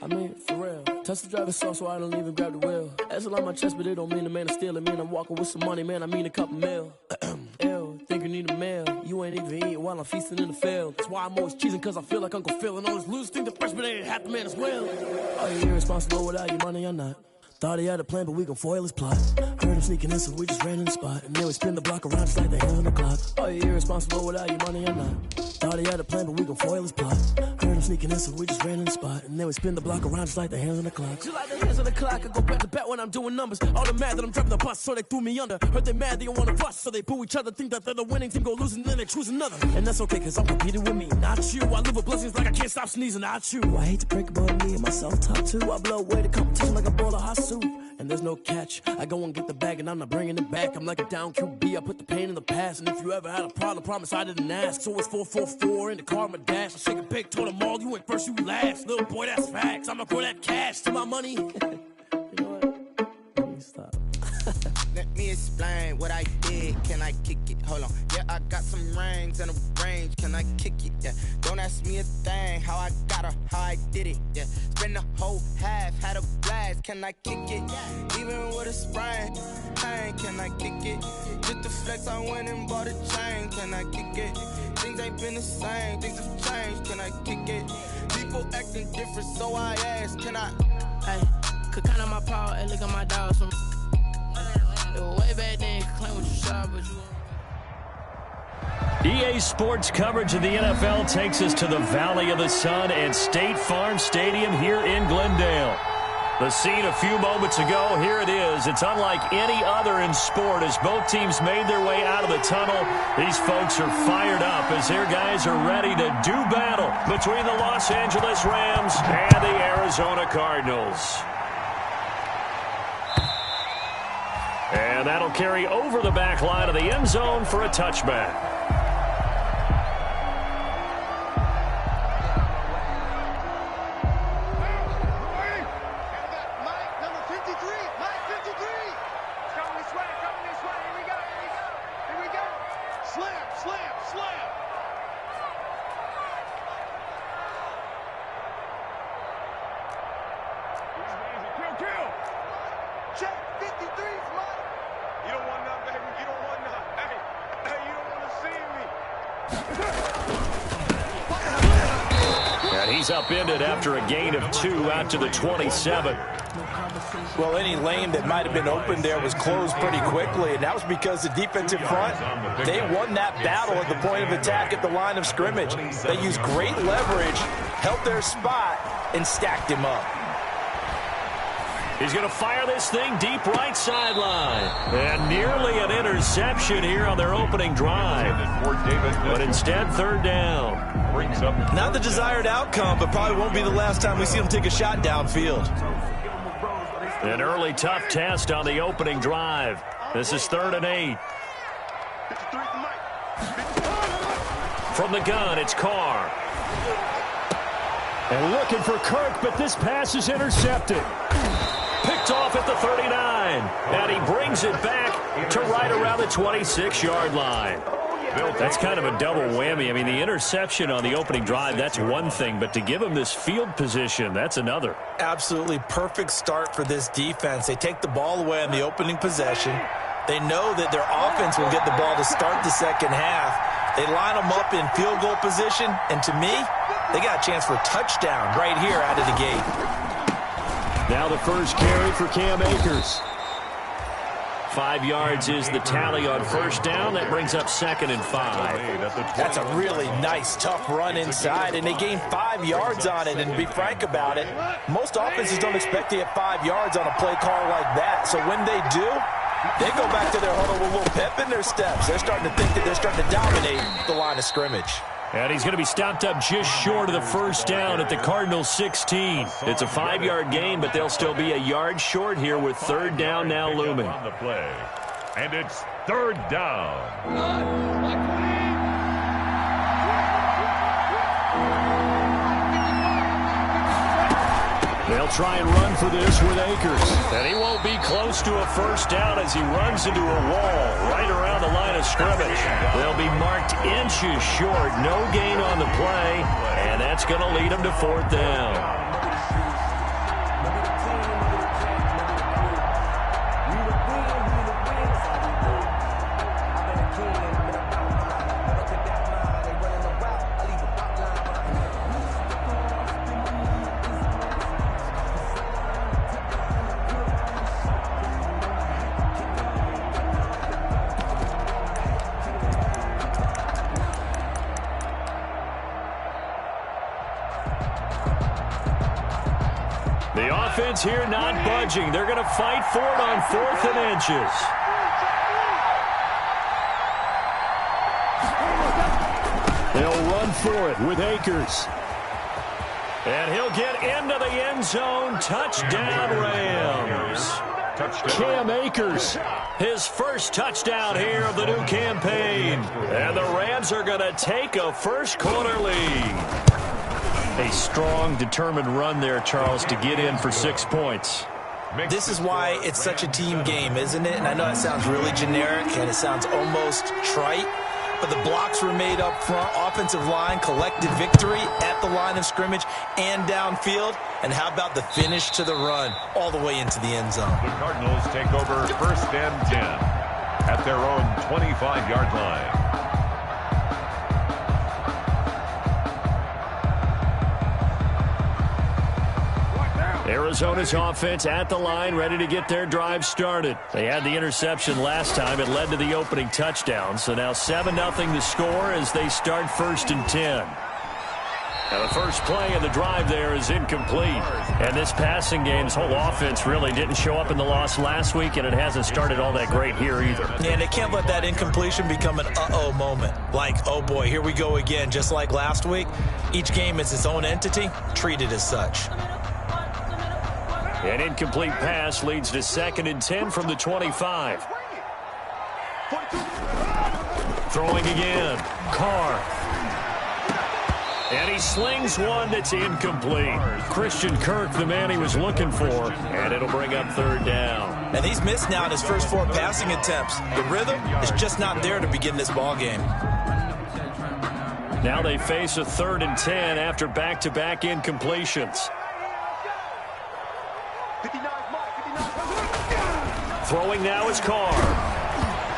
I mean, for real. Touch the driver's sauce so I don't even grab the wheel. That's on my chest, but it don't mean the man is stealing. Man, I'm walking with some money, man, I mean a couple mil. Ew, think you need a meal. You ain't even eating while I'm feasting in the field. That's why I'm always cheesing, cause I feel like Uncle Phil. And all those losers think the freshman ain't half the man as well. Are you irresponsible without your money or not? Thought he had a plan, but we gon' foil his plot. Heard him sneaking in, so we just ran in the spot. And then we spin the block around just like the hands on the clock. Are you irresponsible without your money or not? Thought he had a plan, but we gon' foil his plot. Heard him sneaking in, so we just ran in the spot. And then we spin the block around just like the hands on the clock. Just like the hands on the clock, I go back to back when I'm doing numbers. All the mad that I'm driving the bus, so they threw me under. Heard they mad, they don't wanna bust, so they boo each other. Think that they're the winning team, go losing, then they choose another. And that's okay, cause I'm competing with me, not you. I live with blessings like I can't stop sneezing, not you. I hate to break about me and my self-talk too. I blow away the competition like a bowl of hot soup. And there's no catch. I go and get the bag and I'm not bringing it back. I'm like a down QB, I put the pain in the past. And if you ever had a problem, promise I didn't ask. So it's 444 in the car, my dash. I shake a big, told them all, you ain't first, you last. Little boy, that's facts. I'ma throw that cash to my money. You know what? Let me stop. Let me explain what I did. Can I kick it? Hold on. Yeah, I got some rings and a range. Can I kick it? Yeah. Don't ask me a thing. How I got her, how I did it. Yeah. Spend the whole half, had a blast. Can I kick it? Even with a sprain. Pain, can I kick it? Just the flex, I went and bought a chain. Can I kick it? Things ain't been the same. Things have changed. Can I kick it? People acting different, so I ask. Can I? Hey, could count on my power and look at my dogs from. Way back then, claim what you saw, but you. EA Sports coverage of the NFL takes us to the Valley of the Sun and State Farm Stadium here in Glendale. The scene a few moments ago, here it is. It's unlike any other in sport as both teams made their way out of the tunnel. These folks are fired up as their guys are ready to do battle between the Los Angeles Rams and the Arizona Cardinals. And that'll carry over the back line of the end zone for a touchback. He's upended after a gain of 2 out to the 27. Well, any lane that might have been open there was closed pretty quickly, and that was because the defensive front, they won that battle at the point of attack at the line of scrimmage. They used great leverage, held their spot, and stacked him up. He's going to fire this thing deep right sideline. And nearly an interception here on their opening drive. But instead, third down. Not the desired outcome, but probably won't be the last time we see him take a shot downfield. An early tough test on the opening drive. This is 3rd and 8. From the gun, it's Carr. And looking for Kirk, but this pass is intercepted. Picked off at the 39, and he brings it back to right around the 26-yard line. That's kind of a double whammy. I mean, the interception on the opening drive, that's one thing, but to give him this field position, that's another. Absolutely perfect start for this defense. They take the ball away on the opening possession. They know that their offense will get the ball to start the second half. They line them up in field goal position, and to me, they got a chance for a touchdown right here out of the gate. Now the first carry for Cam Akers. 5 yards is the tally on first down. That brings up 2nd and 5. That's a really nice, tough run inside, and they gain 5 yards on it. And to be frank about it, most offenses don't expect to get 5 yards on a play call like that. So when they do, they go back to their huddle with a little pep in their steps. They're starting to think that they're starting to dominate the line of scrimmage. And he's going to be stopped up just short of the first down at the Cardinals' 16. It's a 5-yard gain, but they'll still be a yard short here with 3rd down now looming. On the play. And it's 3rd down. They'll try and run for this with Akers. And he won't be close to a first down as he runs into a wall right around the line of scrimmage. They'll be marked inches short. No gain on the play. And that's going to lead them to 4th down. The offense here not budging. They're going to fight for it on 4th and inches. They'll run for it with Akers. And he'll get into the end zone. Touchdown, Rams. Cam Akers, his first touchdown here of the new campaign. And the Rams are going to take a first-quarter lead. A strong, determined run there, Charles, to get in for 6 points. This is why it's such a team game, isn't it? And I know it sounds really generic and it sounds almost trite, but the blocks were made up front. Offensive line collected victory at the line of scrimmage and downfield. And how about the finish to the run all the way into the end zone? The Cardinals take over 1st and 10 at their own 25-yard line. Arizona's offense at the line, ready to get their drive started. They had the interception last time. It led to the opening touchdown. So now 7-0 the score as they start 1st and 10. Now the first play of the drive there is incomplete. And this passing game's whole offense really didn't show up in the loss last week, and it hasn't started all that great here either. Yeah, and they can't let that incompletion become an uh-oh moment. Like, oh boy, here we go again, just like last week. Each game is its own entity, treated as such. An incomplete pass leads to 2nd and 10 from the 25. Throwing again. Carr. And he slings one that's incomplete. Christian Kirk, the man he was looking for, and it'll bring up 3rd down. And he's missed now in his first 4 passing attempts. The rhythm is just not there to begin this ball game. Now they face a 3rd and 10 after back-to-back incompletions. Throwing now is Carr.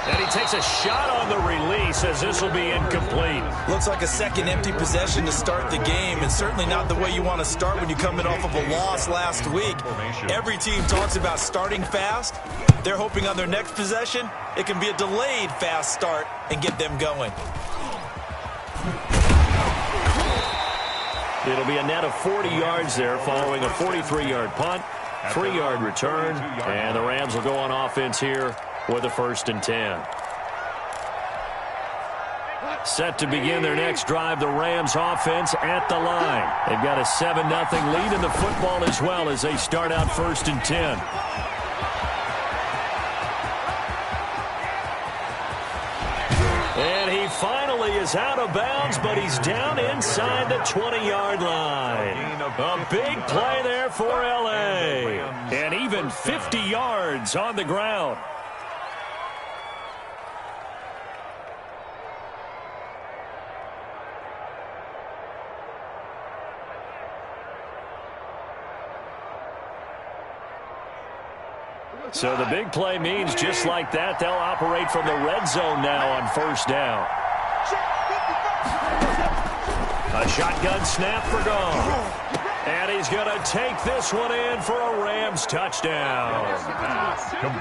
And he takes a shot on the release as this will be incomplete. Looks like a second empty possession to start the game, and certainly not the way you want to start when you're coming off of a loss last week. Every team talks about starting fast. They're hoping on their next possession, it can be a delayed fast start and get them going. It'll be a net of 40 yards there following a 43-yard punt. 3-yard return, and the Rams will go on offense here with a 1st and 10. Set to begin their next drive, the Rams offense at the line. They've got a 7-0 lead in the football as well as they start out 1st and 10. And he finally is out of bounds, but he's down inside the 20-yard line. A big play there for L.A. And even 50 yards on the ground. So the big play means just like that, they'll operate from the red zone now on 1st down. A shotgun snap for Goff. And he's going to take this one in for a Rams touchdown.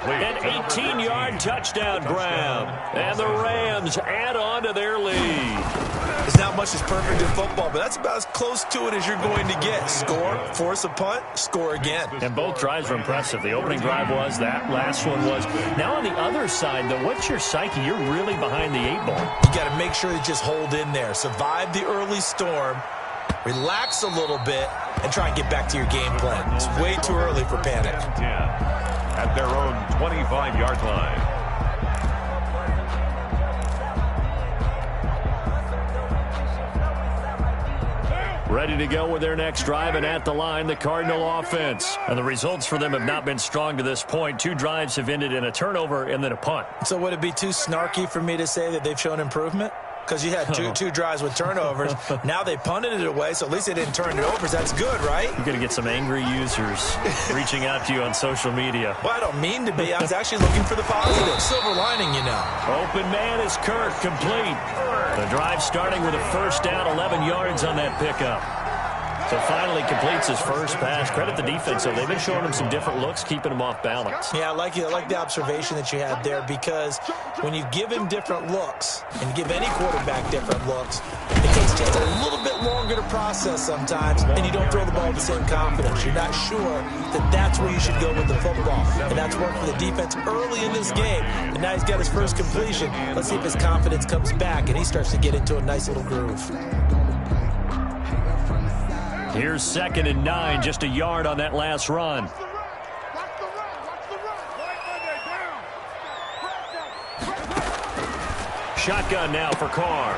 An 18-yard touchdown grab. And the Rams add on to their lead. There's not much that's perfect in football, but that's about as close to it as you're going to get. Score, force a punt, score again. And both drives were impressive. The opening drive was, that last one was. Now on the other side, though, what's your psyche? You're really behind the 8 ball. You got to make sure you just hold in there. Survive the early storm, relax a little bit, and try and get back to your game plan. It's way too early for panic. At their own 25-yard line. Ready to go with their next drive, and at the line, the Cardinal offense. And the results for them have not been strong to this point. 2 drives have ended in a turnover and then a punt. So would it be too snarky for me to say that they've shown improvement? Because you had two drives with turnovers. Now they punted it away, so at least they didn't turn it over. So that's good, right? You're going to get some angry users reaching out to you on social media. Well, I don't mean to be. I was actually looking for the positive. Silver lining, you know. Open man is Kirk, complete. The drive starting with a 1st down, 11 yards on that pickup. So finally completes his first pass. Credit the defense, though. They've been showing him some different looks, keeping him off balance. Yeah, I like the observation that you had there, because when you give him different looks and give any quarterback different looks, it takes just a little bit longer to process sometimes, and you don't throw the ball with the same confidence. You're not sure that that's where you should go with the football. And that's worked for the defense early in this game. And now he's got his first completion. Let's see if his confidence comes back, and he starts to get into a nice little groove. Here's 2nd and 9, just a yard on that last run. Shotgun now for Carr.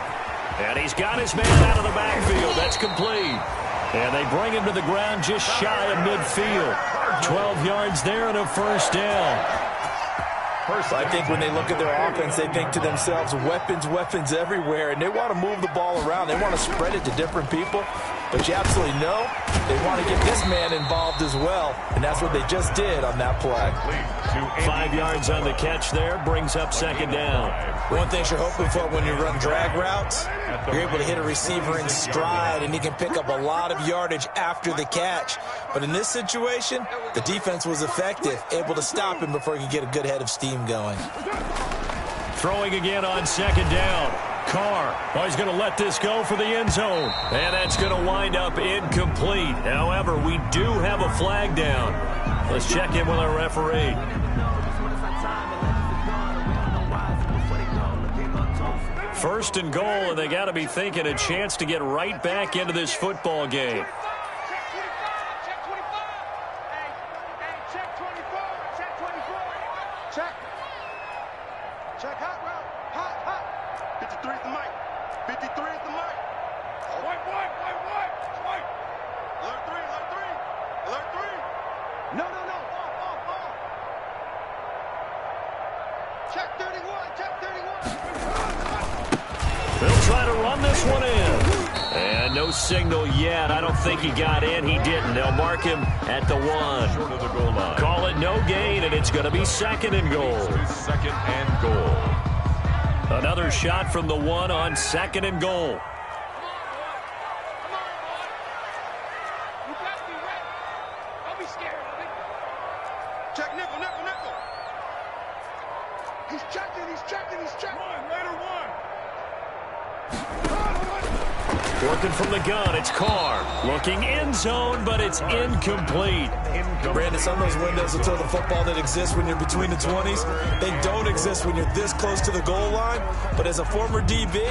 And he's got his man out of the backfield. That's complete. And they bring him to the ground just shy of midfield. 12 yards there and a first down. I think when they look at their offense, they think to themselves, weapons, weapons everywhere, and they want to move the ball around. They want to spread it to different people, but you absolutely know they want to get this man involved as well, and that's what they just did on that play. 5 yards on the catch there, brings up 2nd down. One thing you're hoping for when you run drag routes, you're able to hit a receiver in stride, and he can pick up a lot of yardage after the catch. But in this situation, the defense was effective, able to stop him before he could get a good head of steam going. Throwing again on 2nd down. Carr, he's going to let this go for the end zone. And that's going to wind up incomplete. However, we do have a flag down. Let's check in with our referee. First and goal, and they got to be thinking a chance to get right back into this football game. Check hot route. Hot. 53 is the mic. 53 is the mic. White. Alert 3. No. Off. Check 31. They'll try to run this one in. And no signal yet. I don't think he got in. He didn't. They'll mark him at the 1. Short of the goal line. Call it no gain, and it's going to be 2nd and goal. 2nd and goal. Another shot from the 1 on 2nd and goal. Check nickel. He's checking. Working from the gun, it's Carr. Looking end zone, but it's incomplete. Brandon, some of those windows until the football that exists when you're between the 20s, they don't exist when you're this close to the goal line. But as a former DB,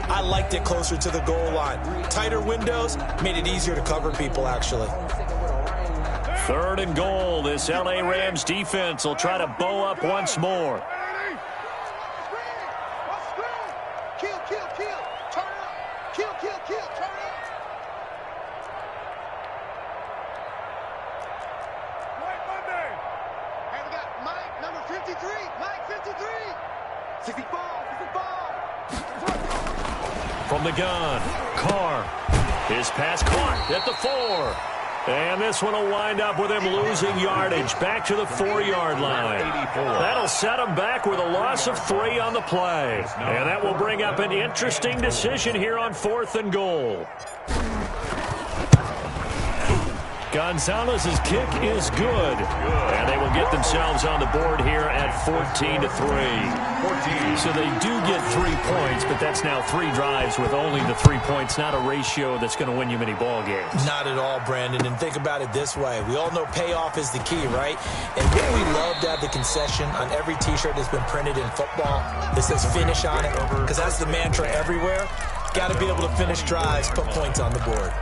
I liked it closer to the goal line. Tighter windows made it easier to cover people, actually. 3rd and goal. This LA Rams defense will try to bow up once more. From the gun, Carr. His pass caught at the 4. And this one will wind up with him losing yardage back to the 4-yard line. That'll set him back with a loss of 3 on the play. And that will bring up an interesting decision here on 4th and goal. Gonzalez's kick is good. And they will get themselves on the board here at 14-3. So they do get 3 points, but that's now 3 drives with only the 3 points, not a ratio that's going to win you many ball games. Not at all, Brandon. And think about it this way. We all know payoff is the key, right? And wouldn't we love to have the concession on every T-shirt that's been printed in football that says finish on it? Because that's the mantra everywhere. Got to be able to finish drives, put points on the board.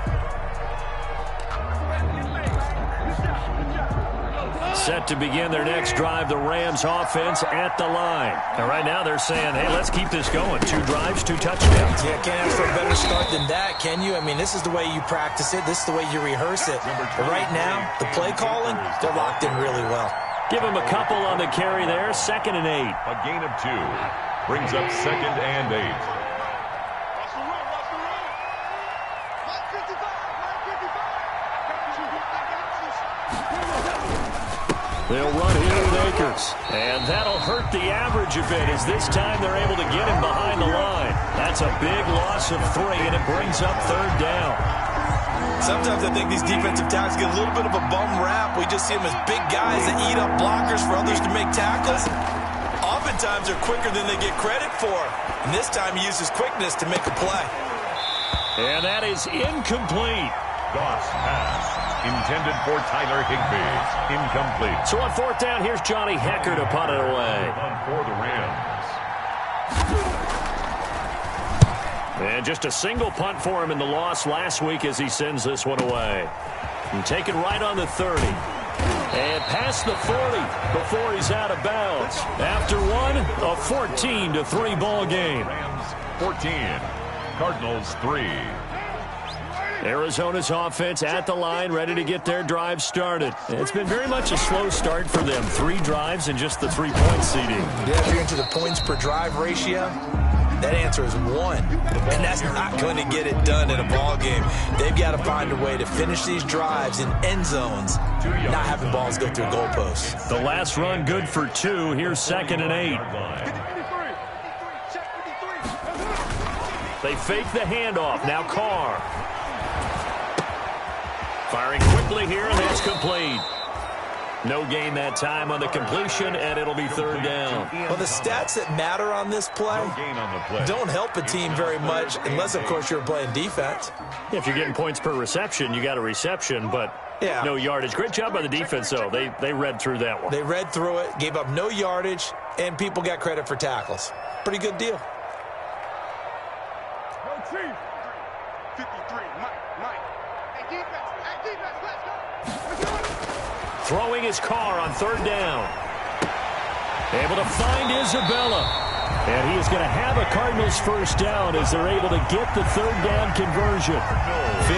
Set to begin their next drive, the Rams offense at the line. And right now they're saying, hey, let's keep this going. 2 drives, 2 touchdowns. Yeah, can't ask for a better start than that, can you? I mean, this is the way you practice it. This is the way you rehearse it. But right now, the play calling, they're locked in really well. Give them a couple on the carry there, 2nd and 8. A gain of 2 brings up 2nd and 8. They'll run here with Akers. And that'll hurt the average a bit as this time they're able to get him behind the line. That's a big loss of 3, and it brings up 3rd down. Sometimes I think these defensive tackles get a little bit of a bum rap. We just see them as big guys that eat up blockers for others to make tackles. Oftentimes they're quicker than they get credit for. And this time he uses quickness to make a play. And that is incomplete. Goss pass. Intended for Tyler Higbee. Incomplete. So on fourth down, here's Johnny Hecker to punt it away. For the Rams. And just a single punt for him in the loss last week as he sends this one away. And taken right on the 30. And past the 40 before he's out of bounds. After one, a 14-3 ball game. Rams 14. Cardinals 3. Arizona's offense at the line, ready to get their drive started. It's been very much a slow start for them. 3 drives and just the 3-point seeding. Yeah, if you're into the points per drive ratio, that answer is 1. And that's not going to get it done in a ball game. They've got to find a way to finish these drives in end zones, not having balls go through goalposts. The last run good for 2. Here's 2nd and 8. They fake the handoff. Now Carr. Firing quickly here, and that's complete. No gain that time on the completion, and it'll be 3rd down. Well, the stats that matter on this play don't help a team very much unless, of course, you're playing defense. Yeah, if you're getting points per reception, you got a reception, but no yardage. Great job by the defense, though. They read through that one. They read through it, gave up no yardage, and people got credit for tackles. Pretty good deal. Throwing his car on 3rd down. Able to find Isabella. And he is going to have a Cardinals first down as they're able to get the 3rd down conversion.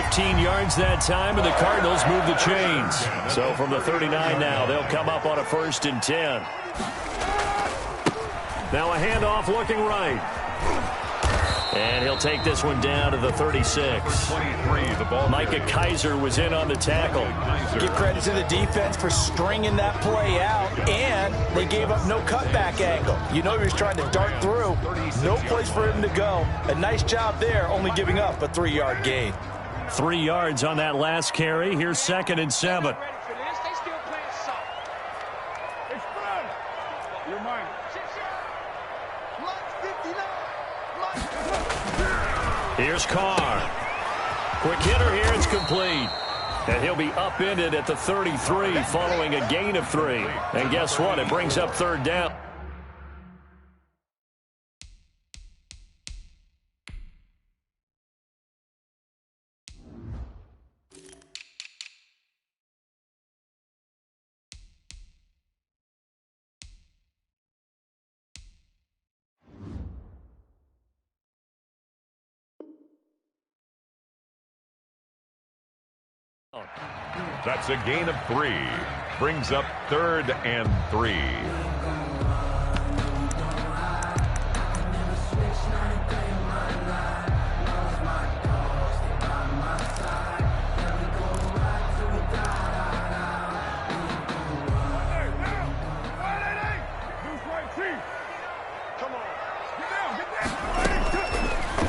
15 yards that time, and the Cardinals move the chains. So from the 39 now, they'll come up on a 1st and 10. Now a handoff looking right. And he'll take this one down to the 36. Micah Kaiser was in on the tackle. Give credit to the defense for stringing that play out, and they gave up no cutback angle. You know he was trying to dart through. No place for him to go. A nice job there, only giving up a 3-yard gain. 3 yards on that last carry. Here's 2nd and 7. Here's Carr. Quick hitter here. It's complete. And he'll be upended at the 33 following a gain of 3. And guess what? It brings up 3rd down. That's a gain of 3. Brings up 3rd and 3.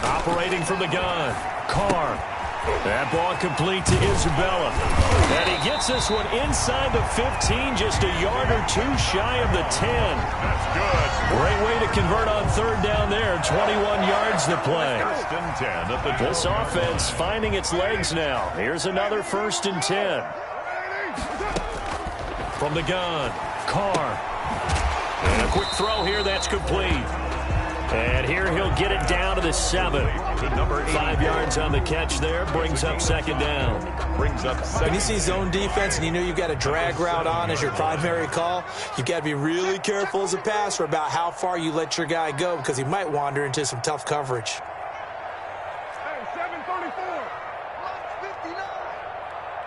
Operating from the gun. Carr. That ball complete to Isabella. And he gets this one inside the 15, just a yard or 2 shy of the 10. That's good. Great way to convert on 3rd down there. 21 yards to play. 1st and 10 at the This offense finding its legs now. Here's another 1st and 10. From the gun, Carr. And a quick throw here, that's complete. And here he'll get it down to the 7. 5 yards on the catch there. Brings up 2nd down. When you see zone defense and you know you've got a drag route on as your primary call, you've got to be really careful as a passer about how far you let your guy go because he might wander into some tough coverage. Hey, 734. 59.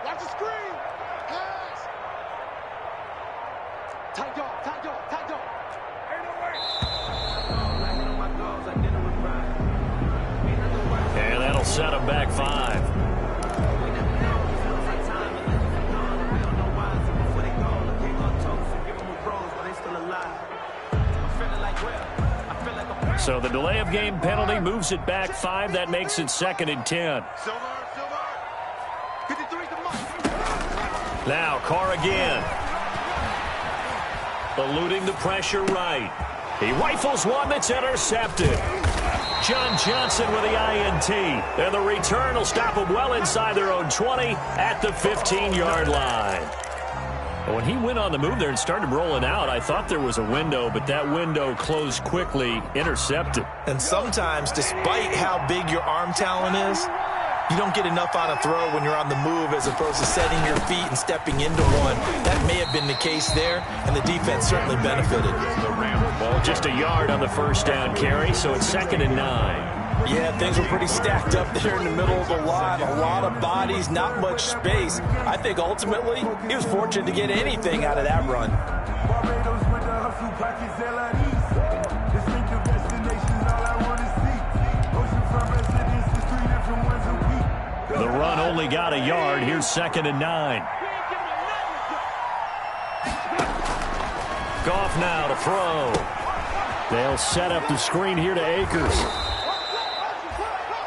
Watch the screen. Pass. Tato. Ain't no way. And that'll set him back 5. So the delay of game penalty moves it back 5. That makes it 2nd and 10. Now Carr again. Eluding the pressure right. He rifles one that's intercepted. John Johnson with the INT. And the return will stop them well inside their own 20 at the 15-yard line. When he went on the move there and started rolling out, I thought there was a window, but that window closed quickly, intercepted. And sometimes, despite how big your arm talent is, you don't get enough on a throw when you're on the move as opposed to setting your feet and stepping into one. That may have been the case there, and the defense certainly benefited. Just a yard on the first down carry, so it's 2nd and 9. Yeah, things were pretty stacked up there in the middle of the line. A lot of bodies, not much space. I think ultimately he was fortunate to get anything out of that run. The run only got a yard. Here's 2nd and 9. Goff now to throw. They'll set up the screen here to Akers.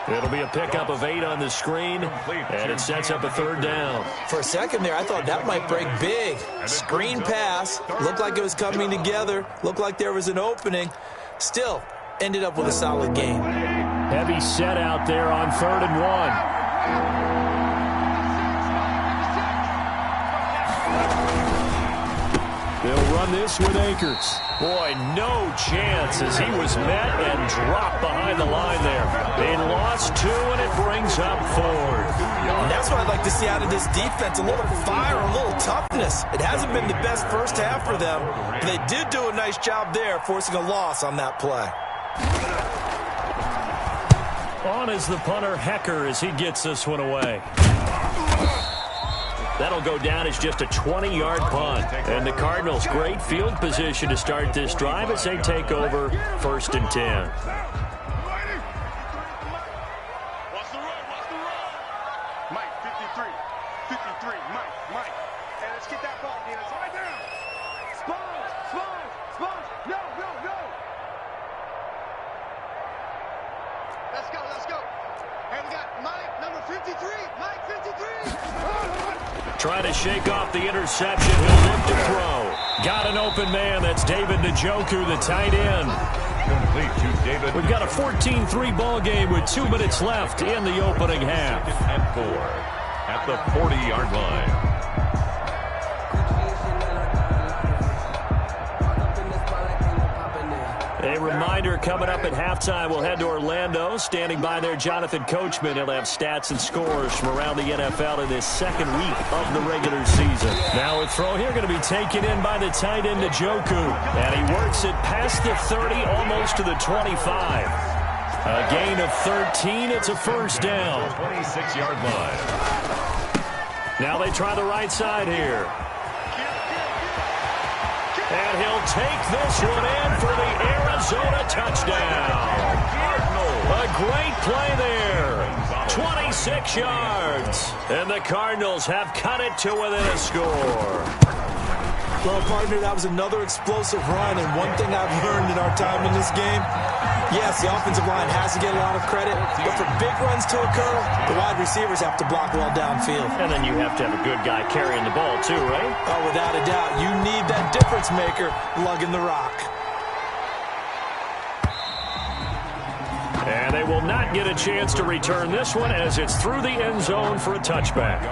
It'll be a pickup of 8 on the screen, and it sets up a 3rd down. For a second there, I thought that might break big. Screen pass. Looked like it was coming together. Looked like there was an opening. Still, ended up with a solid game. Heavy set out there on 3rd and 1. They'll run this with Akers. Boy, no chance as he was met and dropped behind the line there. They lost 2, and it brings up 4th. And that's what I'd like to see out of this defense, a little fire, a little toughness. It hasn't been the best first half for them, but they did do a nice job there, forcing a loss on that play. On is the punter, Hecker, as he gets this one away. That'll go down as just a 20-yard punt. And the Cardinals, great field position to start this drive as they take over 1st and 10. Mike, 53. 53. Mike. And let's get that ball, Dennis. Right down. Sponge. No. Let's go. And we got Mike, number 53. Mike, 53. Trying to shake off the interception. He'll look to throw. Got an open man. That's David Njoku, the tight end. Complete to David. We've got a 14-3 ball game with 2 minutes left in the opening half. And 4 at the 40-yard line. A reminder coming up at halftime, we'll head to Orlando. Standing by there, Jonathan Coachman. He'll have stats and scores from around the NFL in this 2nd week of the regular season. Now a throw here going to be taken in by the tight end Njoku. And he works it past the 30, almost to the 25. A gain of 13. It's a 1st down. 26-yard line. Now they try the right side here. And he'll take this one in for the Arizona touchdown. A great play there. 26 yards. And the Cardinals have cut it to within a score. Well, partner, that was another explosive run, and one thing I've learned in our time in this game, yes, the offensive line has to get a lot of credit, but for big runs to occur, the wide receivers have to block well downfield. And then you have to have a good guy carrying the ball too, right? Oh, without a doubt. You need that difference maker lugging the rock. And they will not get a chance to return this one as it's through the end zone for a touchback.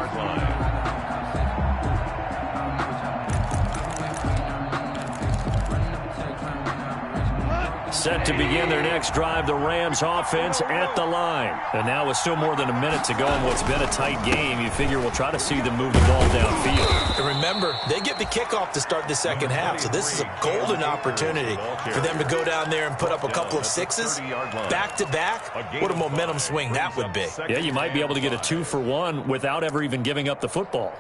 Set to begin their next drive, the Rams offense at the line. And now with still more than a minute to go in what's been a tight game, you figure we'll try to see them move the ball downfield. And remember, they get the kickoff to start the second half, so this is a golden opportunity for them to go down there and put up a couple of 6s back-to-back. What a momentum swing that would be. Yeah, you might be able to get a 2-for-1 without ever even giving up the football.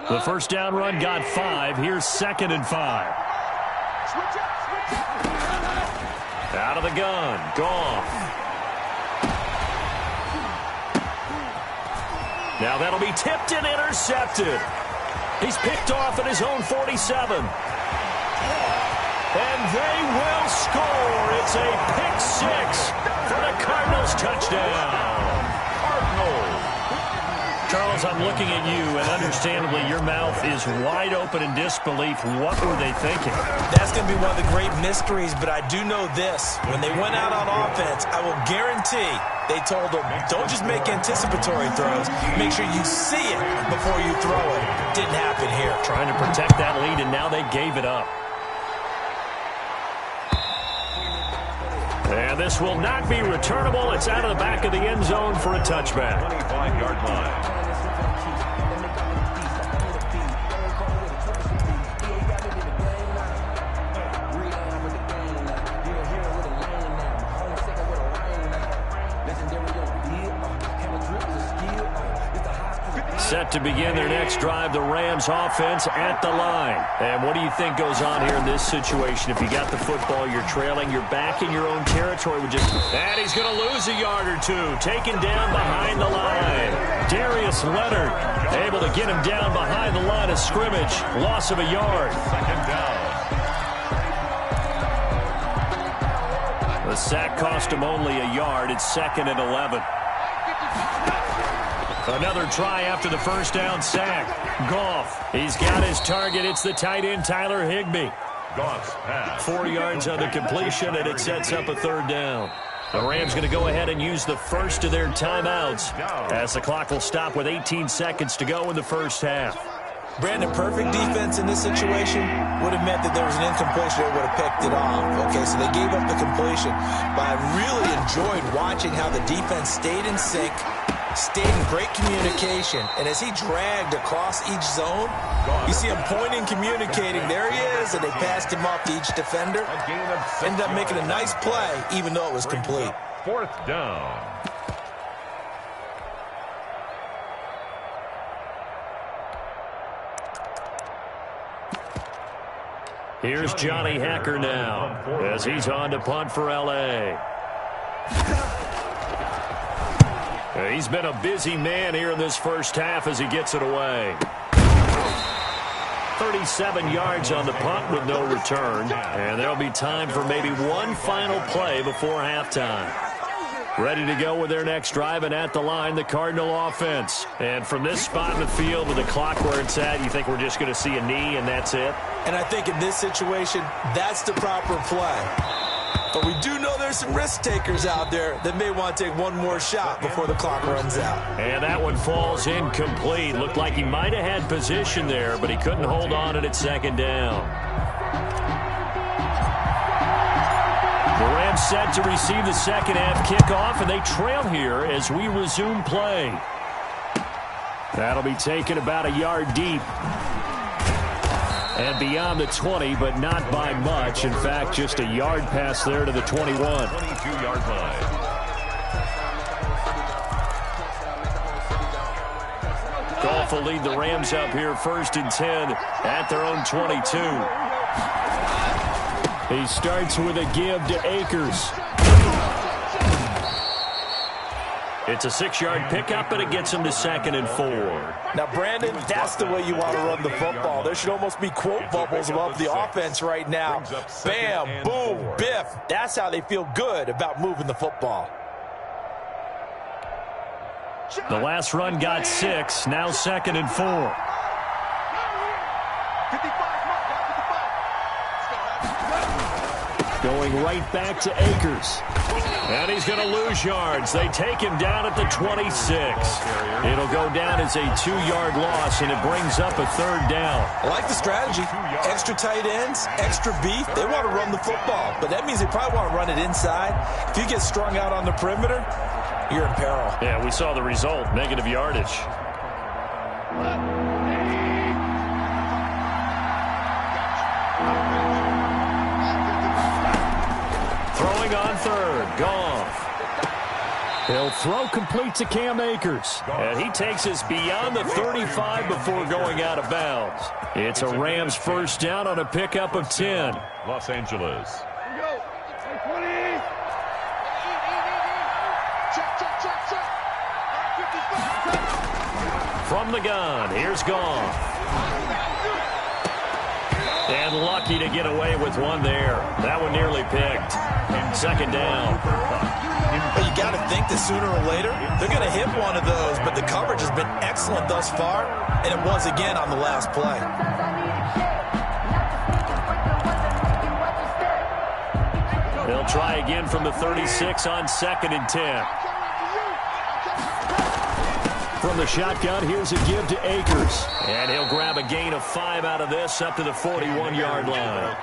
The first down run got 5. Here's 2nd and 5. Out of the gun, Goff. Now that'll be tipped and intercepted. He's picked off at his own 47. And they will score. It's a pick 6 for the Cardinals touchdown. Charles, I'm looking at you, and understandably, your mouth is wide open in disbelief. What were they thinking? That's going to be one of the great mysteries, but I do know this. When they went out on offense, I will guarantee they told them, don't just make anticipatory throws. Make sure you see it before you throw it. Didn't happen here. Trying to protect that lead, and now they gave it up. And this will not be returnable. It's out of the back of the end zone for a touchback. 25-yard line. Set to begin their next drive, the Rams offense at the line. And what do you think goes on here in this situation? If you got the football, you're trailing, you're back in your own territory. And he's going to lose a yard or two. Taken down behind the line. Darius Leonard able to get him down behind the line of scrimmage. Loss of a yard. Second down. The sack cost him only a yard. It's 2nd and 11. Another try after the first down sack. Goff, he's got his target. It's the tight end, Tyler Higbee. Goff's pass. 4 yards on the completion, and it sets up a 3rd down. The Rams going to go ahead and use the first of their timeouts as the clock will stop with 18 seconds to go in the first half. Brandon, perfect defense in this situation would have meant that there was an incompletion. They would have picked it off. Okay, so they gave up the completion. But I really enjoyed watching how the defense stayed in sync, stayed in great communication. And as he dragged across each zone, you see him pointing, communicating. There he is, and they passed him off to each defender. Ended up making a nice play, even though it was complete. 4th down. Here's Johnny Hacker now as he's on to punt for L.A. He's been a busy man here in this first half as he gets it away. 37 yards on the punt with no return. And there'll be time for maybe one final play before halftime. Ready to go with their next drive, and at the line, the Cardinal offense. And from this spot in the field with the clock where it's at, you think we're just going to see a knee and that's it? And I think in this situation, that's the proper play. But we do know there's some risk takers out there that may want to take one more shot before the clock runs out. And that one falls incomplete. Looked like he might have had position there, but he couldn't hold on at 2nd down. The Rams set to receive the second half kickoff, and they trail here as we resume play. That'll be taken about a yard deep. And beyond the 20, but not by much. In fact, just a yard pass there to the 21. 22-yard line. Goff will lead the Rams up here 1st and 10 at their own 22. He starts with a give to Akers. It's a 6-yard pickup, and it gets him to 2nd and 4. Now, Brandon, that's the way you want to run the football. There should almost be quote bubbles above the offense right now. Bam, boom, biff. That's how they feel good about moving the football. The last run got 6, now 2nd and 4. Going right back to Akers. And he's going to lose yards. They take him down at the 26. It'll go down as a 2-yard loss, and it brings up a 3rd down. I like the strategy. Extra tight ends, extra beef. They want to run the football, but that means they probably want to run it inside. If you get strung out on the perimeter, you're in peril. Yeah, we saw the result, negative yardage. Throwing on 3rd, Goff. He'll throw complete to Cam Akers. And he takes us beyond the 35 before going out of bounds. It's a Rams 1st down on a pickup of 10. Los Angeles. From the gun, here's Goff. And lucky to get away with one there. That one nearly picked. 2nd down. Well, you got to think that sooner or later, they're going to hit one of those, but the coverage has been excellent thus far, and it was again on the last play. They'll try again from the 36 on 2nd and 10. From the shotgun, here's a give to Akers. And he'll grab a gain of 5 out of this up to the 41-yard line.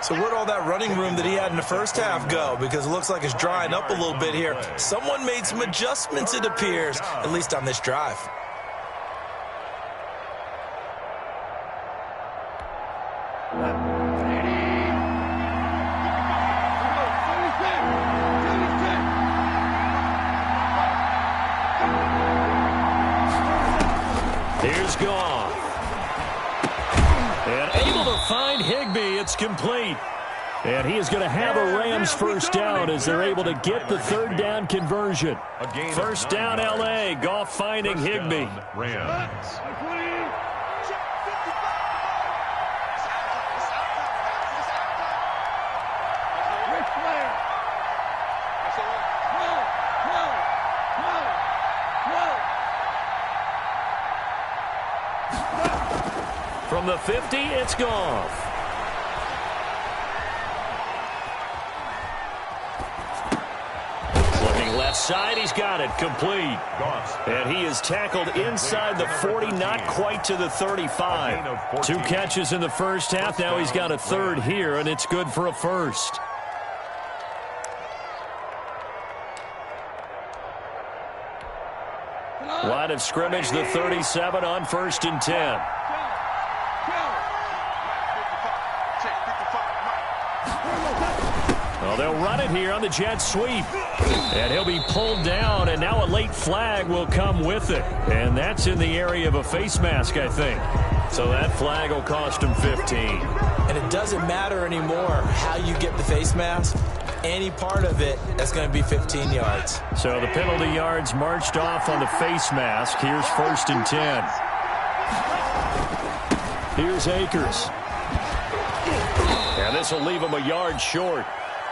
So where'd all that running room that he had in the first half go? Because it looks like it's drying up a little bit here. Someone made some adjustments, it appears, at least on this drive. Here's Goff. And able to find Higbee. It's complete. And he is going to have a Rams first down as they're able to get the 3rd down conversion. First down, L.A. Goff finding Higbee. Rams. From the 50, it's Goff. Looking left side, he's got it, complete. And he is tackled inside the 40, not quite to the 35. 2 catches in the first half, now he's got a 3rd here, and it's good for a first. Line of scrimmage, the 37 on 1st and 10. Well, they'll run it here on the jet sweep. And he'll be pulled down, and now a late flag will come with it. And that's in the area of a face mask, I think. So that flag will cost him 15. And it doesn't matter anymore how you get the face mask. Any part of it, that's going to be 15 yards. So the penalty yards marched off on the face mask. Here's 1st and 10. Here's Akers. And this will leave him a yard short.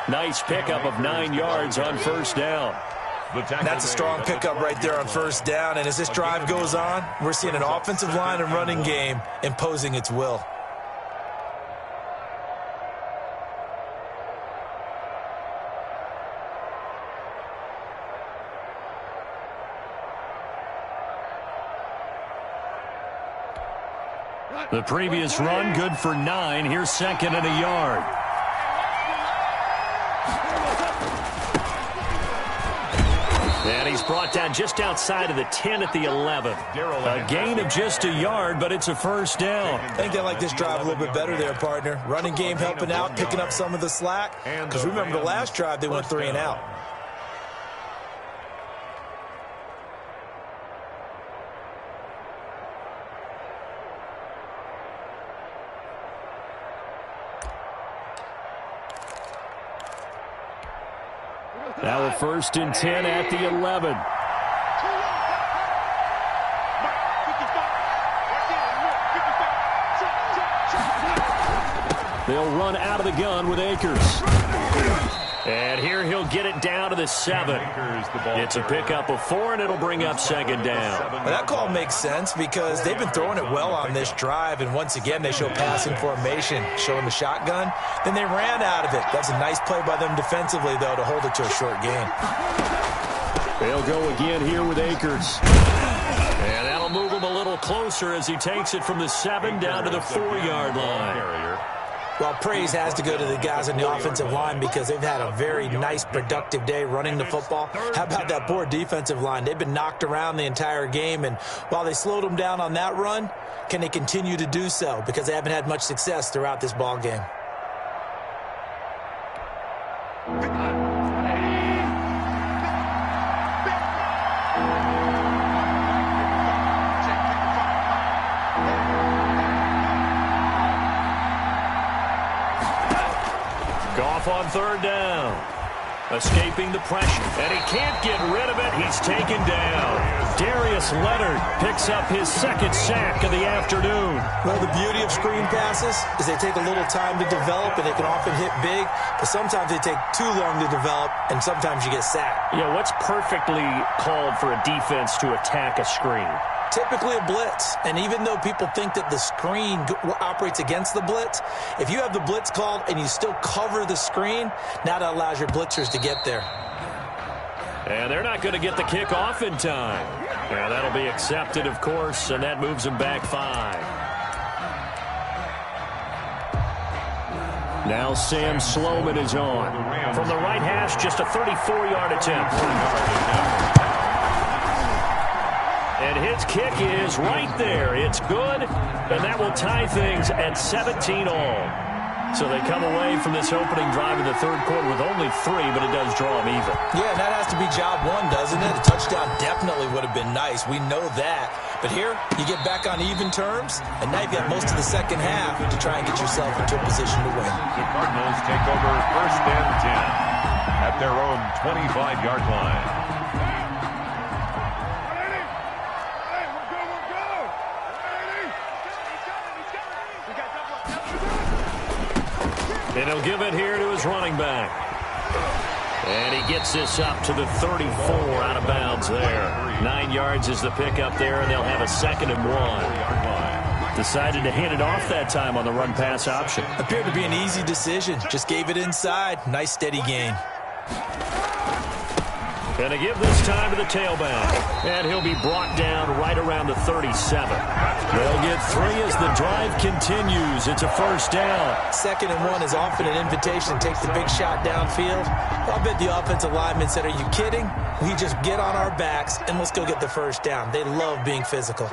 Nice pickup of 9 yards on 1st down. That's a strong pickup right there on 1st down. And as this drive goes on, we're seeing an offensive line and running game imposing its will. The previous run, good for 9. Here's 2nd and a yard. And he's brought down just outside of the 10 at the 11. A gain of just a yard, but it's a first down. I think they like this drive a little bit better there, partner. Running game helping out, picking up some of the slack. Because remember the last drive, they went 3 and out. Now a 1st and 10 at the 11. They'll run out of the gun with Akers. And here he'll get it down to the 7. It's a pickup of 4, and it'll bring up 2nd down. Well, that call makes sense because they've been throwing it well on this drive, and once again they show passing formation, showing the shotgun. Then they ran out of it. That's a nice play by them defensively, though, to hold it to a short gain. They'll go again here with Akers. And that'll move him a little closer as he takes it from the 7 down to the 4-yard line. Well, praise has to go to the guys on the offensive line because they've had a very nice, productive day running the football. How about that poor defensive line? They've been knocked around the entire game, and while they slowed them down on that run, can they continue to do so? Because they haven't had much success throughout this ball game. Goff on 3rd down. Escaping the pressure. And he can't get rid of it. He's taken down. Darius Leonard picks up his second sack of the afternoon. Well, the beauty of screen passes is they take a little time to develop, and they can often hit big, but sometimes they take too long to develop, and sometimes you get sacked. Yeah, what's perfectly called for a defense to attack a screen? Typically a blitz, and even though people think that the screen operates against the blitz, if you have the blitz called and you still cover the screen, now that allows your blitzers to get there. And they're not going to get the kick off in time. Yeah, that'll be accepted, of course, and that moves them back 5. Now Sam Sloman is on. From the right hash, just a 34-yard attempt. And his kick is right there. It's good, and that will tie things at 17 all. So they come away from this opening drive in the third quarter with only 3, but it does draw them even. Yeah, and that has to be job 1, doesn't it? A touchdown definitely would have been nice. We know that. But here, you get back on even terms, and now you've got most of the second half to try and get yourself into a position to win. The Cardinals take over first and 10 at their own 25-yard line. And he'll give it here to his running back. And he gets this up to the 34 out of bounds there. 9 yards is the pickup there, and they'll have a 2nd and 1. Decided to hand it off that time on the run-pass option. Appeared to be an easy decision. Just gave it inside. Nice steady gain. And to give this time to the tailback. And he'll be brought down right around the 37. They'll get 3 as the drive continues. It's a first down. 2nd and 1 is often an invitation to take the big shot downfield. I'll bet the offensive lineman said, are you kidding? We just get on our backs and let's go get the first down. They love being physical.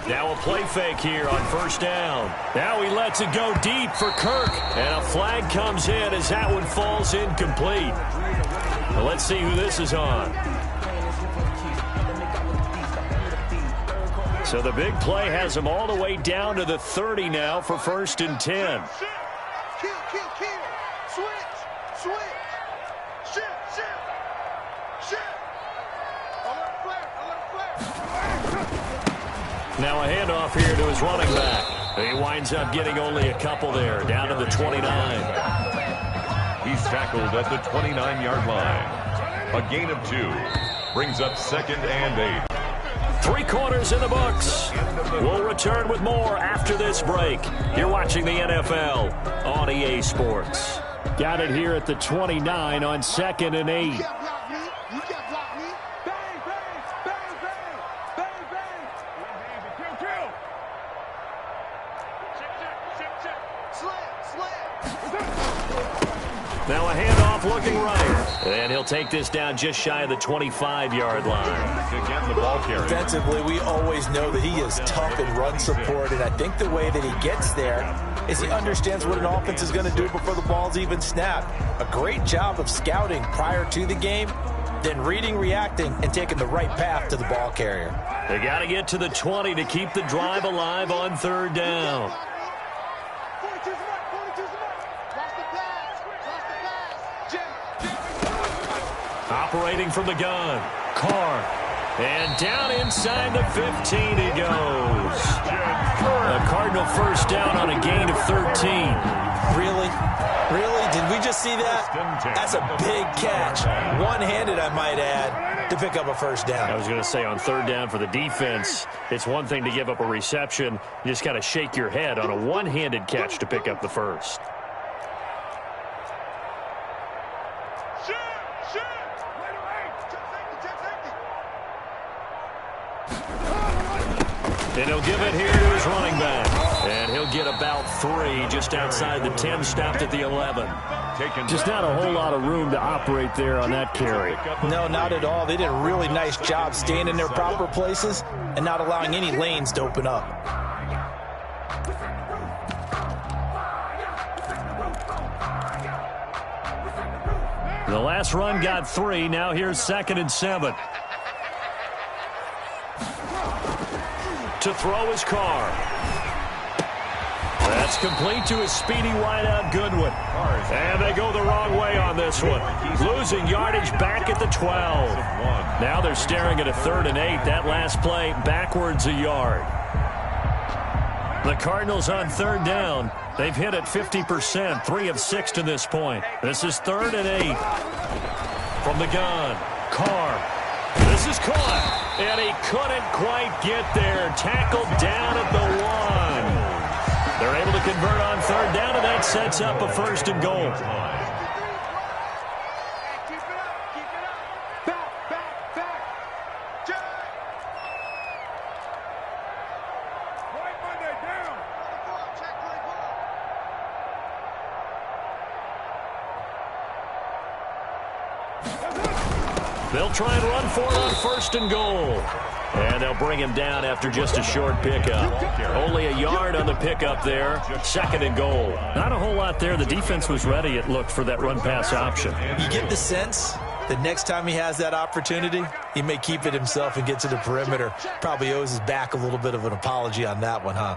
Now a play fake here on first down. Now he lets it go deep for Kirk. And a flag comes in as that one falls incomplete. Well, let's see who this is on. So the big play has him all the way down to the 30 now for first and 10. Now a handoff here to his running back. He winds up getting only a couple there, down to the 29. He's tackled at the 29-yard line. A gain of 2. Brings up 2nd and 8. 3 quarters in the books. We'll return with more after this break. You're watching the NFL on EA Sports. Got it here at the 29 on 2nd and 8. Now a handoff looking right. And he'll take this down just shy of the 25-yard line. Again, the ball carrier. Defensively, we always know that he is tough in run support, and I think the way that he gets there is he understands what an offense is going to do before the ball's even snapped. A great job of scouting prior to the game, then reading, reacting, and taking the right path to the ball carrier. They got to get to the 20 to keep the drive alive on 3rd down. Operating from the gun, Carr, and down inside the 15 he goes. A Cardinal first down on a gain of 13. Really? Really? Did we just see that? That's a big catch. One-handed, I might add, to pick up a first down. I was going to say on 3rd down for the defense, it's one thing to give up a reception. You just got to shake your head on a one-handed catch to pick up the first. And he'll give it here to his running back. And he'll get about 3 just outside the 10, stopped at the 11. Just not a whole lot of room to operate there on that carry. No, not at all. They did a really nice job staying in their proper places and not allowing any lanes to open up. The last run got 3. Now here's 2nd and 7. To throw his Carr. That It's complete to his speedy wideout, Goodwin. And they go the wrong way on this one. Losing yardage back at the 12. Now they're staring at a 3rd and 8. That last play backwards a yard. The Cardinals on 3rd down. They've hit it 50%, 3 of 6 to this point. This is 3rd and 8. From the gun, Carr. This is caught, and he couldn't quite get there. Tackled down at the 1. They're able to convert on 3rd down, and that sets up a 1st and goal. They'll try and run for it on 1st and goal. And they'll bring him down after just a short pickup. Only a yard on the pickup there. 2nd and goal. Not a whole lot there. The defense was ready, it looked, for that run-pass option. You get the sense that next time he has that opportunity, he may keep it himself and get to the perimeter. Probably owes his back a little bit of an apology on that one, huh?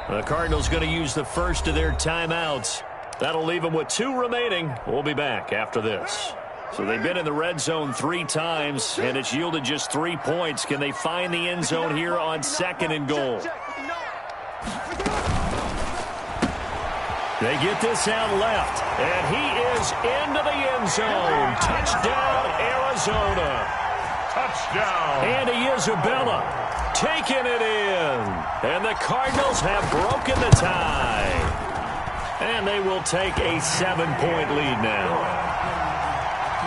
The Cardinals going to use the first of their timeouts. That'll leave them with 2 remaining. We'll be back after this. So they've been in the red zone 3 times, and it's yielded just 3 points. Can they find the end zone here on 2nd and goal? They get this out left, and he is into the end zone. Touchdown, Arizona. Touchdown. Andy Isabella taking it in. And the Cardinals have broken the tie. And they will take a 7-point lead now.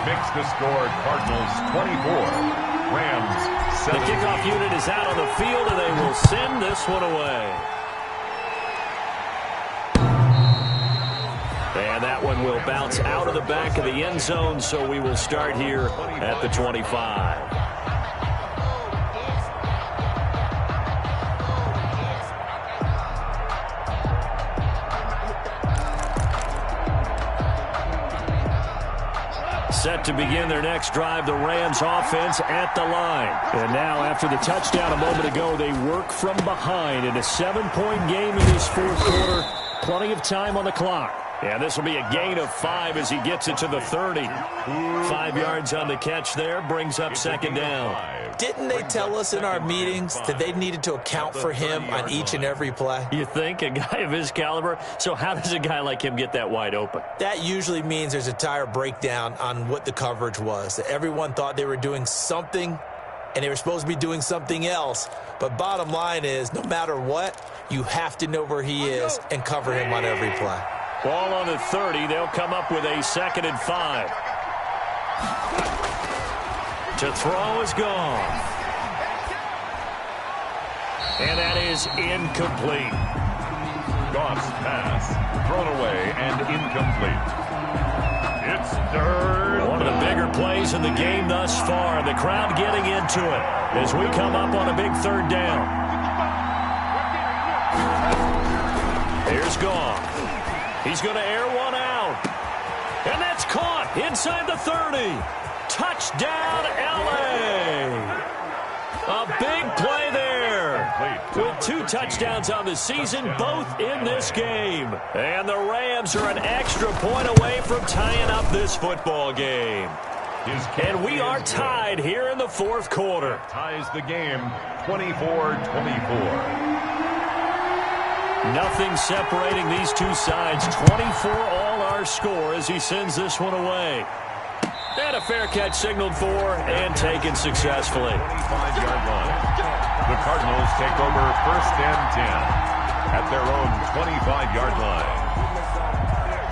Makes the score Cardinals 24, Rams 7. The kickoff unit is out on the field, and they will send this one away. And that one will bounce out of the back of the end zone, so we will start here at the 25. Set to begin their next drive, the Rams offense at the line. And now, after the touchdown a moment ago, they work from behind in a 7-point game in this 4th quarter. Plenty of time on the clock. And this will be a gain of 5 as he gets it to the 30. 5 yards on the catch there, brings up 2nd down. Didn't they tell us in our meetings that they needed to account for him on each and every play? You think? A guy of his caliber? So how does a guy like him get that wide open? That usually means there's a entire breakdown on what the coverage was. That everyone thought they were doing something, and they were supposed to be doing something else. But bottom line is, no matter what, you have to know where he is and cover him on every play. Ball on the 30. They'll come up with a 2nd and 5. To throw is gone. And that is incomplete. Goff's pass thrown away and incomplete. It's 3rd. One of the bigger plays in the game thus far. The crowd getting into it as we come up on a big 3rd down. Here's Goff. He's going to air one out. And that's caught inside the 30. Touchdown, L.A. A big play there. With 2 touchdowns on the season, both in this game. And the Rams are an extra point away from tying up this football game. And we are tied here in the 4th quarter. Ties the game 24-24. Nothing separating these two sides. 24 all our score as he sends this one away. And a fair catch signaled for and taken successfully. 25-yard line. The Cardinals take over 1st and 10 at their own 25-yard line.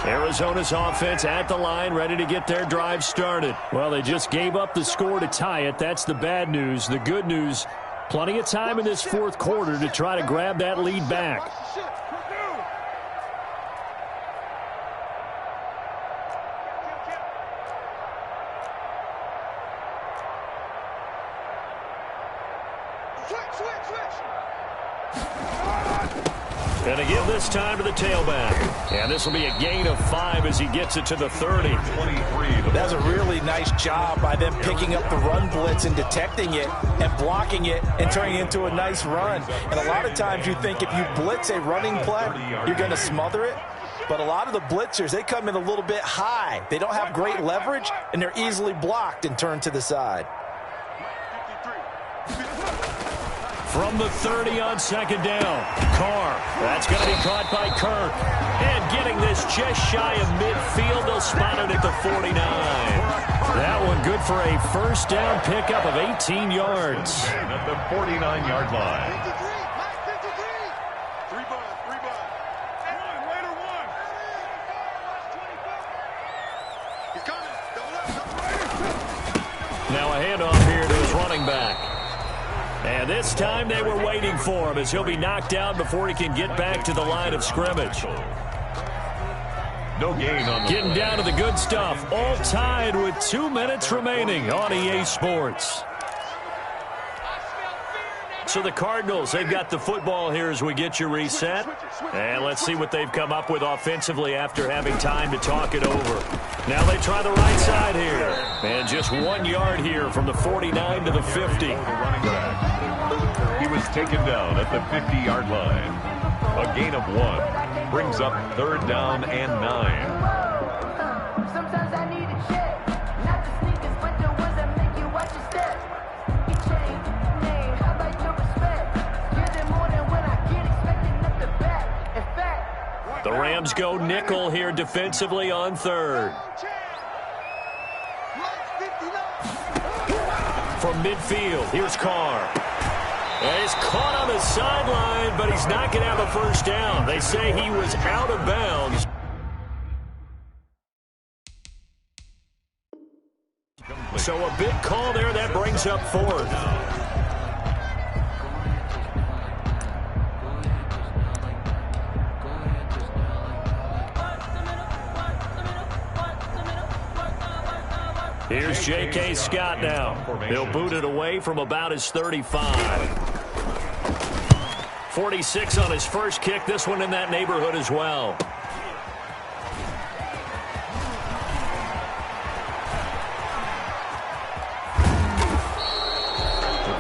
Arizona's offense at the line, ready to get their drive started. Well, they just gave up the score to tie it. That's the bad news. The good news, plenty of time in this 4th quarter to try to grab that lead back. And to give this time to the tailback. And this will be a gain of 5 as he gets it to the 30. That was a really nice job by them picking up the run blitz and detecting it and blocking it and turning it into a nice run. And a lot of times you think if you blitz a running play, you're going to smother it. But a lot of the blitzers, they come in a little bit high. They don't have great leverage, and they're easily blocked and turned to the side. From the 30 on second down, Carr. That's going to be caught by Kirk. And getting this just shy of midfield, they'll spot it at the 49. That one good for a first down pickup of 18 yards. At the 49-yard line. Now a handoff here to his running back. And this time they were waiting for him as he'll be knocked down before he can get back to the line of scrimmage. No gain on the Getting down to the good stuff. All tied with 2 minutes remaining on EA Sports. So the Cardinals, they've got the football here as we get you reset. And let's see what they've come up with offensively after having time to talk it over. Now they try the right side here. And just 1 yard here from the 49 to the 50. He was taken down at the 50-yard line. A gain of 1 brings up 3rd down and 9. Sometimes I need a check, not the sneakers, but the ones that make you watch your step. You change name, how about your respect? Give them more than when I get expecting up the back. In fact, the Rams go nickel here defensively on 3rd. From midfield, here's Carr. And he's caught on the sideline, but he's not going to have a first down. They say he was out of bounds. So a big call there. That brings up 4th. Here's J.K. Scott now. He'll boot it away from about his 35. 46 on his first kick. This one in that neighborhood as well.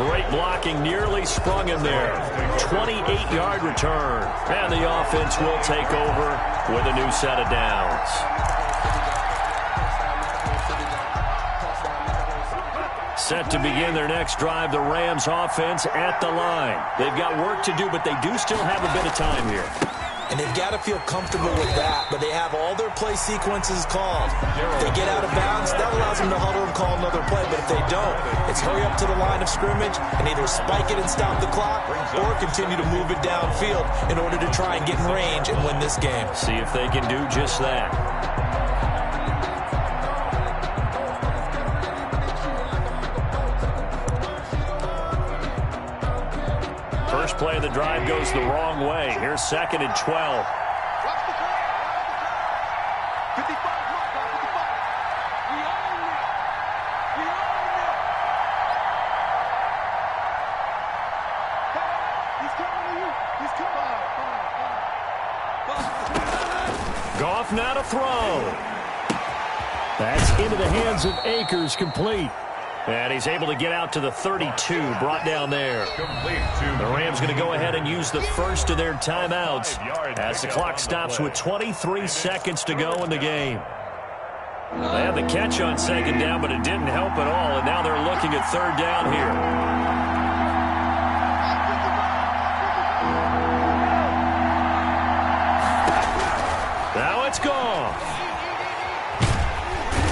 Great blocking, nearly sprung him there. 28-yard return. And the offense will take over with a new set of downs. Set to begin their next drive, the Rams offense at the line. They've got work to do, but they do still have a bit of time here. And they've got to feel comfortable with that, but they have all their play sequences called. If they get out of bounds, that allows them to huddle and call another play, but if they don't, it's hurry up to the line of scrimmage and either spike it and stop the clock or continue to move it downfield in order to try and get in range and win this game. See if they can do just that. First play of the drive goes the wrong way. Here's 2nd and 12. Goff now to throw. That's into the hands of Akers, complete. And he's able to get out to the 32, brought down there. The Rams going to go ahead and use the first of their timeouts as the clock stops with 23 seconds to go in the game. They had the catch on 2nd down, but it didn't help at all, and now they're looking at 3rd down here. Now it's gone.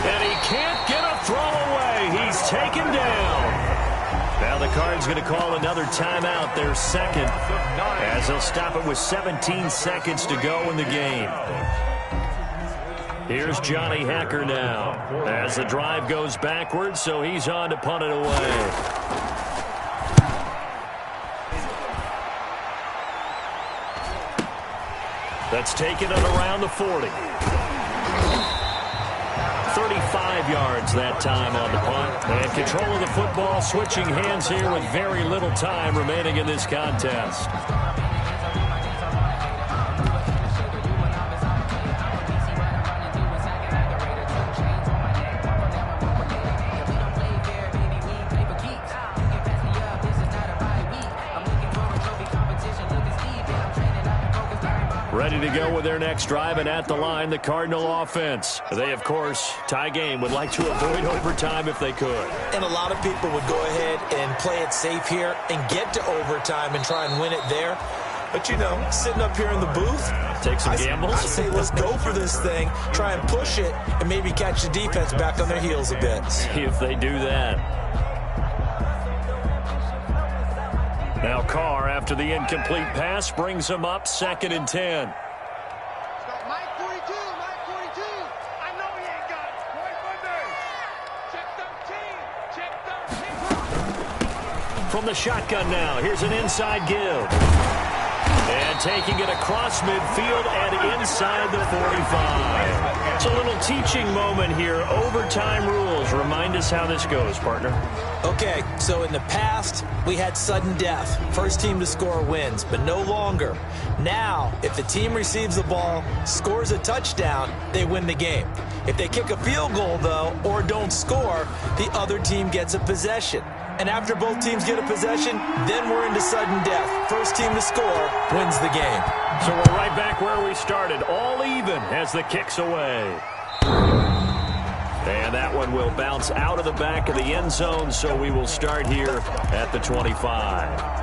And he can't get a throw away. He's taken down. Now the Cards going to call another timeout, their 2nd, as they'll stop it with 17 seconds to go in the game. Here's Johnny Hacker now as the drive goes backwards, so he's on to punt it away. That's taken at around the 40. 35 yards that time on the punt. And control of the football switching hands here with very little time remaining in this contest. Ready to go with their next drive, and at the line, the Cardinal offense. They, of course, tie game, would like to avoid overtime if they could. And a lot of people would go ahead and play it safe here and get to overtime and try and win it there. But, you know, sitting up here in the booth, take some gambles. I say let's go for this thing, try and push it, and maybe catch the defense back on their heels a bit. See if they do that. Now Carr, after the incomplete pass, brings him up 2nd and 10. Mike 42, Mike 42. I know he ain't got it. Right Monday. Check 13. From the shotgun now, here's an inside give. And taking it across midfield and inside the 45. It's a little teaching moment here. Overtime rules. Remind us how this goes, partner. Okay, so in the past, we had sudden death. First team to score wins, but no longer. Now, if the team receives the ball, scores a touchdown, they win the game. If they kick a field goal, though, or don't score, the other team gets a possession. And after both teams get a possession, then we're into sudden death. First team to score wins the game. So we're right back where we started, all even as the kick's away. And that one will bounce out of the back of the end zone, so we will start here at the 25.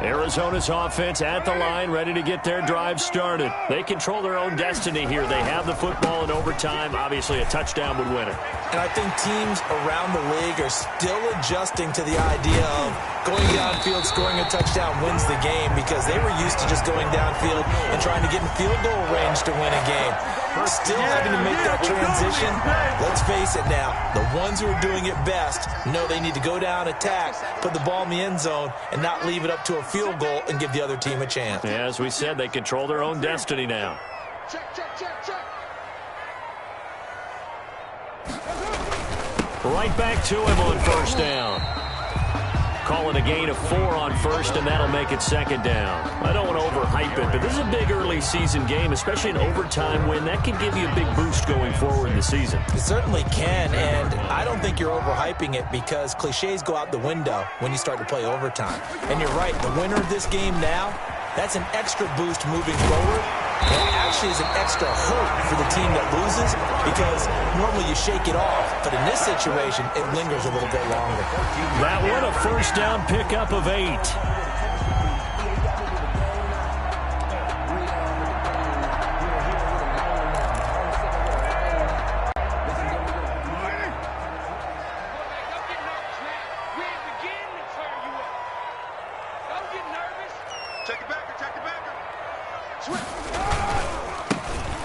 Arizona's offense at the line, ready to get their drive started. They control their own destiny here. They have the football in overtime. Obviously, a touchdown would win it. And I think teams around the league are still adjusting to the idea of going downfield, scoring a touchdown wins the game, because they were used to just going downfield and trying to get in field goal range to win a game. Still having to make that transition. Let's face it now, the ones who are doing it best know they need to go down, attack, put the ball in the end zone, and not leave it up to a field goal and give the other team a chance. As we said, they control their own destiny now. Check, check, check, check. Right back to him on first down. Call it a gain of 4 on first, and that'll make it 2nd down. I don't want to overhype it, but this is a big early season game, especially an overtime win. That could give you a big boost going forward in the season. It certainly can, and I don't think you're overhyping it, because cliches go out the window when you start to play overtime. And you're right, the winner of this game now, that's an extra boost moving forward. And it actually is an extra hurt for the team that loses, because normally you shake it off, but in this situation, it lingers a little bit longer. That one a first down pickup of 8.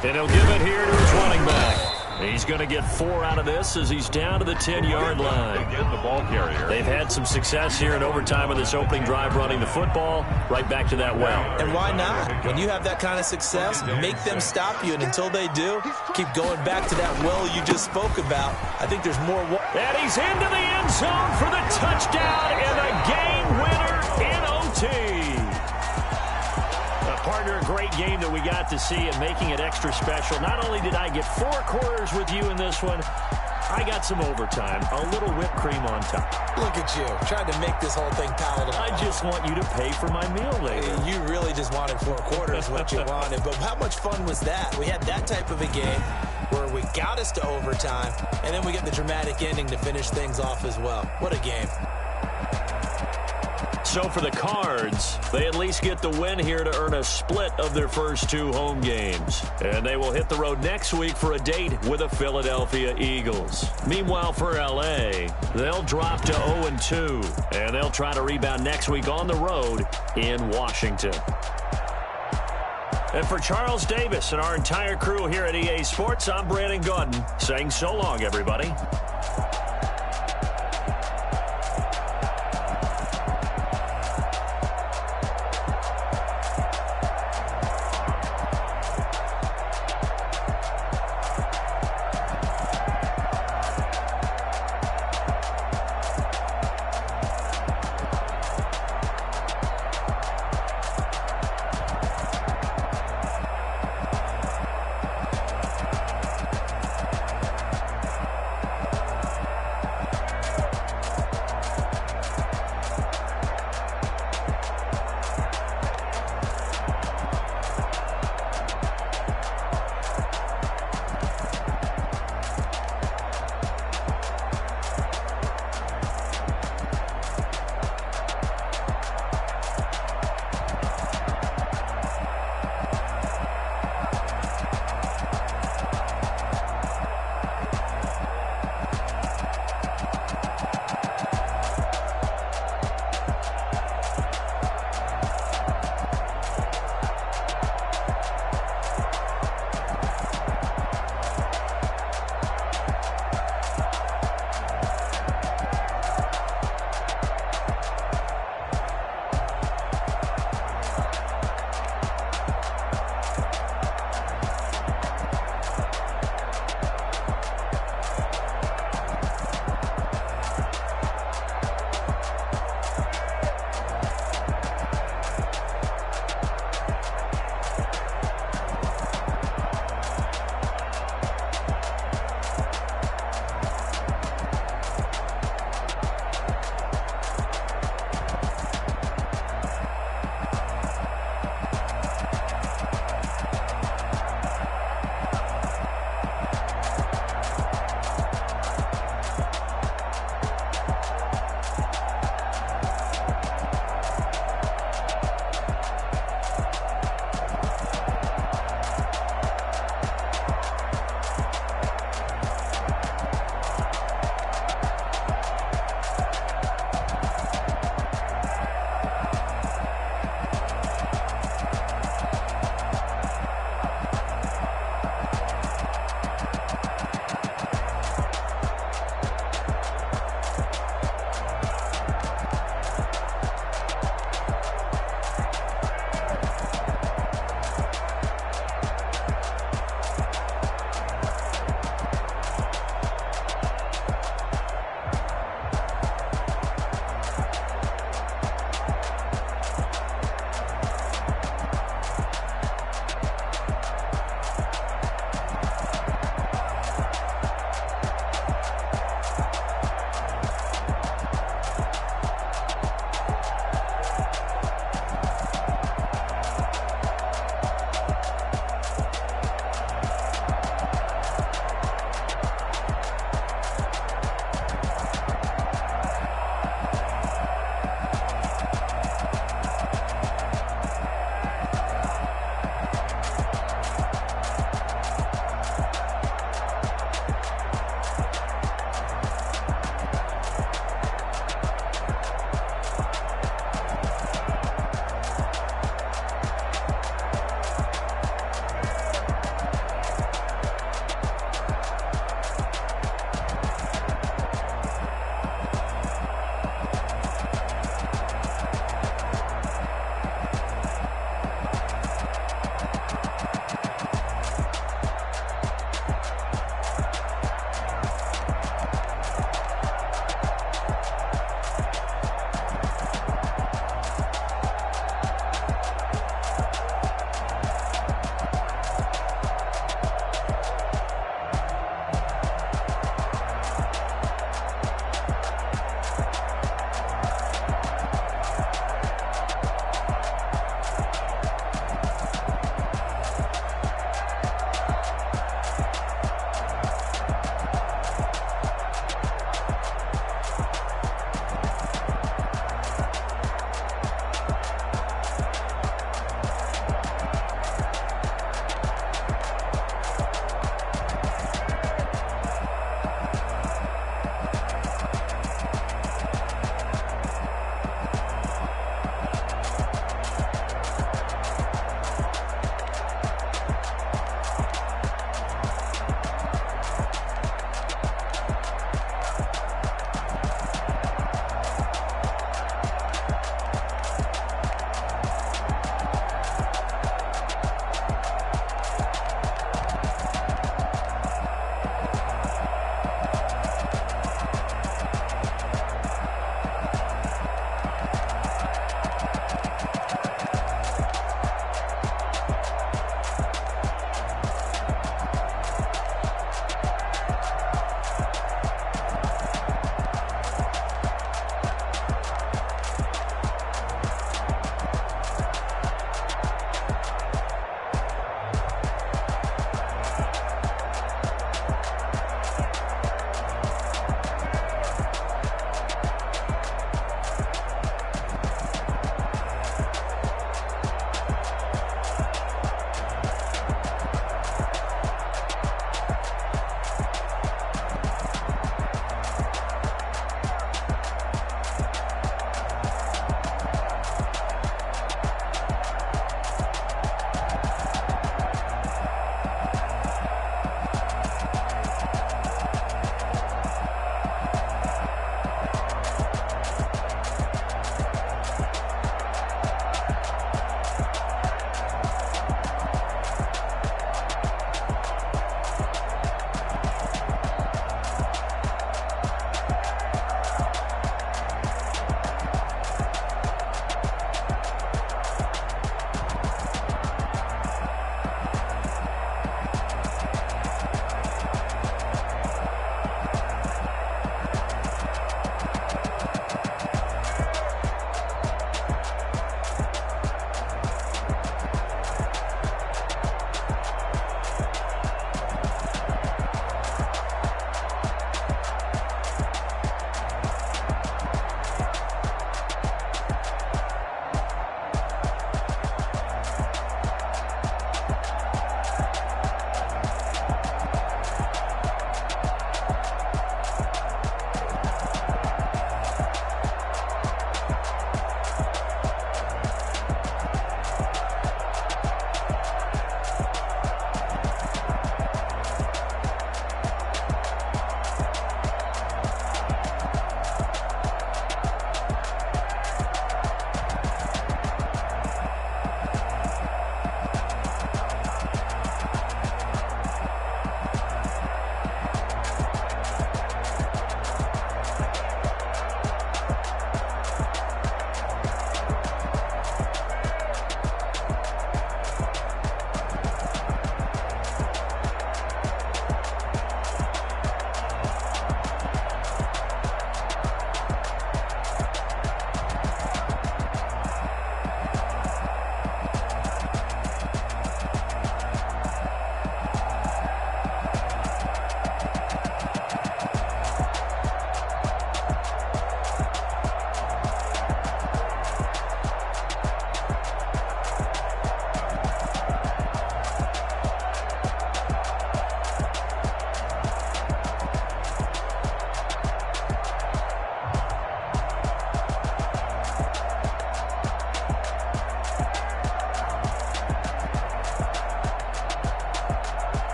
And he'll give it here to his running back. He's going to get 4 out of this as he's down to the 10-yard line. Again, the ball carrier. They've had some success here in overtime with this opening drive running the football. Right back to that well. And why not? When you have that kind of success, make them stop you, and until they do, keep going back to that well you just spoke about. I think there's more. And he's into the end zone for the touchdown and a game winner in OT. Partner, a great game that we got to see and making it extra special. Not only did I get 4 quarters with you in this one, I got some overtime, a little whipped cream on top. Look at you, trying to make this whole thing palatable. I just want you to pay for my meal later. You really just wanted 4 quarters, what you wanted. But how much fun was that? We had that type of a game where we got us to overtime, and then we get the dramatic ending to finish things off as well. What a game. So for the Cards, they at least get the win here to earn a split of their first 2 home games. And they will hit the road next week for a date with the Philadelphia Eagles. Meanwhile, for L.A., they'll drop to 0-2, and they'll try to rebound next week on the road in Washington. And for Charles Davis and our entire crew here at EA Sports, I'm Brandon Gaudin saying so long, everybody.